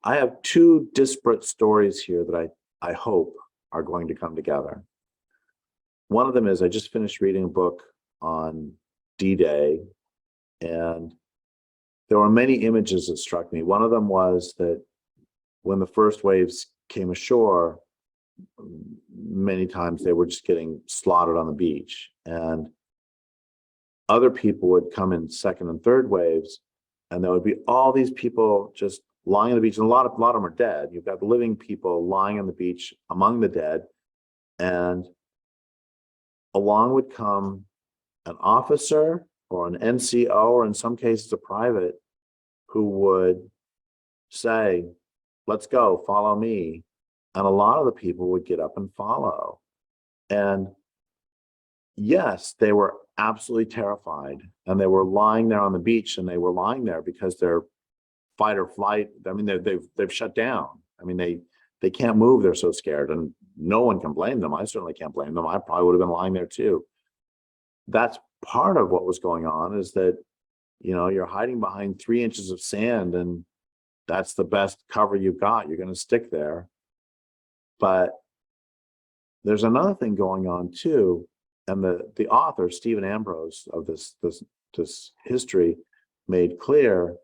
I have two disparate stories here that I hope are going to come together. One of them is I just finished reading a book on D-Day, and there were many images that struck me. One of them was that when the first waves came ashore, many times they were just getting slaughtered on the beach. And other people would come in second and third waves, and there would be all these people just lying on the beach. And a lot of them are dead. You've got living people lying on the beach among the dead. And along would come an officer or an NCO, or in some cases a private, who would say, "Let's go, follow me." And a lot of the people would get up and follow. And yes, they were absolutely terrified. And they were lying there on the beach, and they were lying there because they're fight or flight. I mean, they've shut down. I mean, they can't move. They're so scared, and no one can blame them. I certainly can't blame them. I probably would have been lying there too. That's part of what was going on, is that, you're hiding behind 3 inches of sand, and that's the best cover you've got. You're going to stick there. But there's another thing going on too. And the author, Stephen Ambrose, of this history made clear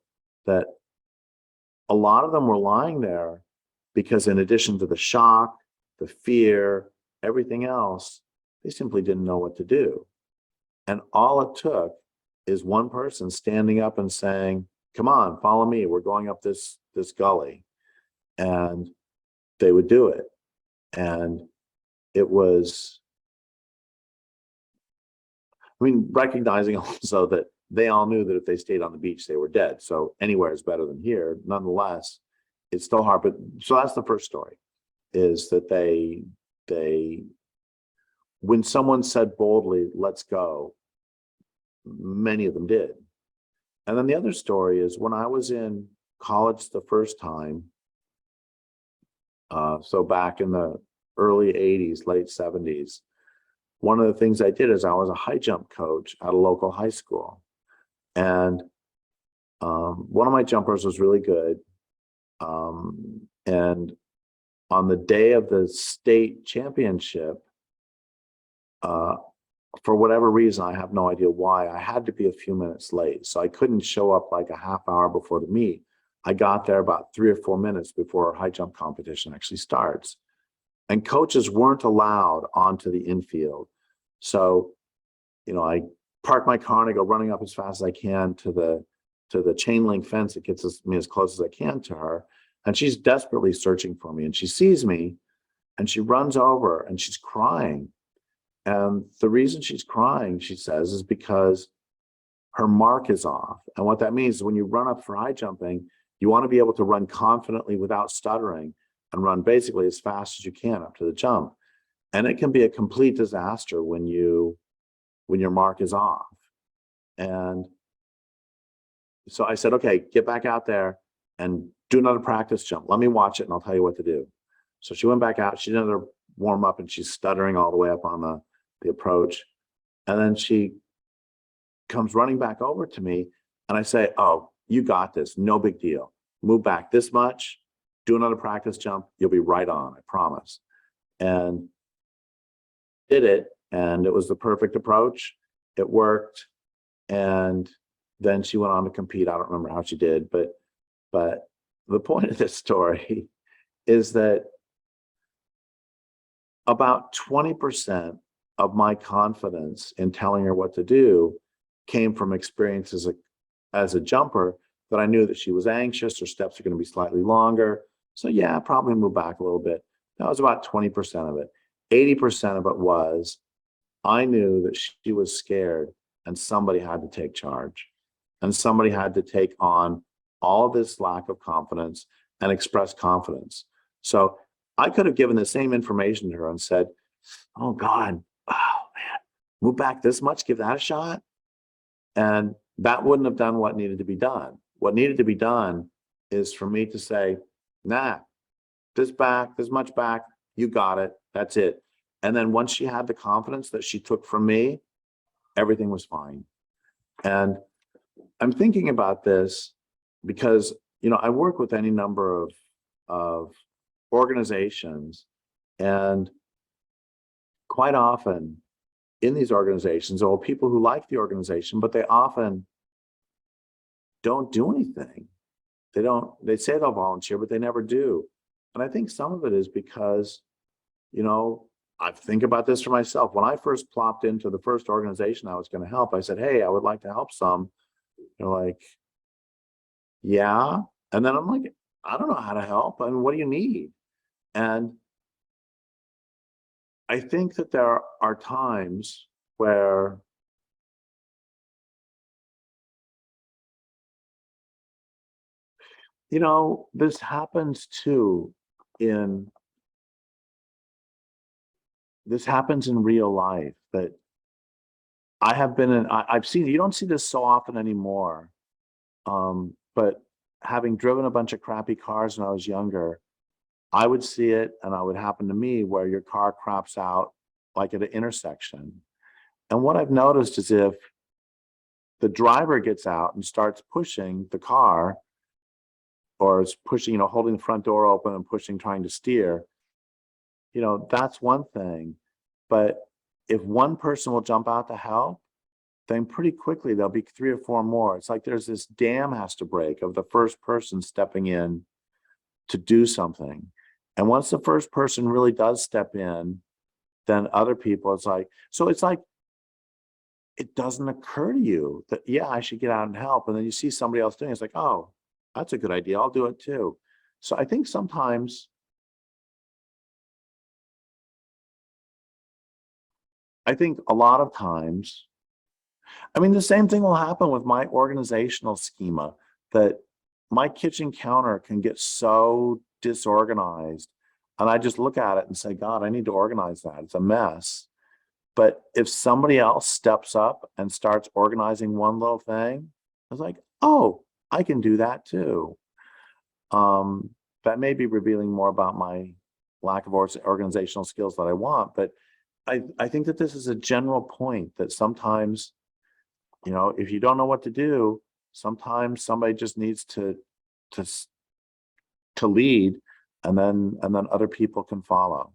that a lot of them were lying there because, in addition to the shock, the fear, everything else, they simply didn't know what to do. And all it took is one person standing up and saying, "Come on, follow me. We're going up this gully." And they would do it. And it was, recognizing also that they all knew that if they stayed on the beach, they were dead. So anywhere is better than here. Nonetheless, it's still hard. But so that's the first story, is that they when someone said boldly, "Let's go," many of them did. And then the other story is when I was in college the first time, so back in the early 80s, late 70s, one of the things I did is I was a high jump coach at a local high school. And one of my jumpers was really good. And on the day of the state championship, for whatever reason, I have no idea why, I had to be a few minutes late. So I couldn't show up like a half hour before the meet. I got there about 3 or 4 minutes before our high jump competition actually starts. And coaches weren't allowed onto the infield. So, I park my car and I go running up as fast as I can to the chain link fence that gets me as close as I can to her. And she's desperately searching for me. And she sees me and she runs over and she's crying. And the reason she's crying, she says, is because her mark is off. And what that means is when you run up for high jumping, you want to be able to run confidently without stuttering and run basically as fast as you can up to the jump. And it can be a complete disaster when your mark is off. And so I said, "Okay, get back out there and do another practice jump. Let me watch it and I'll tell you what to do." So she went back out, she did another warm up, and she's stuttering all the way up on the approach. And then she comes running back over to me and I say, "Oh, you got this, no big deal. Move back this much, do another practice jump, you'll be right on, I promise." And did it, and it was the perfect approach. It worked. And then she went on to compete. I don't remember how she did, but the point of this story is that about 20% of my confidence in telling her what to do came from experiences as a jumper, that I knew that she was anxious, her steps are going to be slightly longer. So yeah, probably move back a little bit. That was about 20% of it. 80% of it was, I knew that she was scared and somebody had to take charge. And somebody had to take on all of this lack of confidence and express confidence. So I could have given the same information to her and said, "Oh God, oh man, move back this much, give that a shot." And that wouldn't have done what needed to be done. What needed to be done is for me to say, "Nah, this much back, you got it, that's it." And then once she had the confidence that she took from me, everything was fine. And I'm thinking about this because, I work with any number of of organizations, and quite often in these organizations, there are people who like the organization, but they often don't do anything. They say they'll volunteer, but they never do. And I think some of it is because, you know, I think about this for myself. When I first plopped into the first organization I was going to help, I said, hey, I would like to help some. They're like, yeah. And then I'm like, I don't know how to help. I mean, what do you need? And I think that there are times where this happens too in real life, that I've seen. You don't see this so often anymore. But having driven a bunch of crappy cars when I was younger, I would see it, and it would happen to me, where your car craps out like at an intersection. And what I've noticed is if the driver gets out and starts pushing the car, or is pushing, holding the front door open and pushing, trying to steer, that's one thing. But if one person will jump out to help, then pretty quickly there'll be 3 or 4 more. It's like there's this dam has to break of the first person stepping in to do something. And once the first person really does step in, then other people, it's like it doesn't occur to you that, yeah, I should get out and help. And then you see somebody else doing it, it's like, oh, that's a good idea, I'll do it too. So I think sometimes, a lot of times, the same thing will happen with my organizational schema, that my kitchen counter can get so disorganized, and I just look at it and say, God, I need to organize that. It's a mess. But if somebody else steps up and starts organizing one little thing, I was like, oh, I can do that too. That may be revealing more about my lack of organizational skills that I want, but I think that this is a general point, that sometimes, if you don't know what to do, sometimes somebody just needs to lead, and then other people can follow.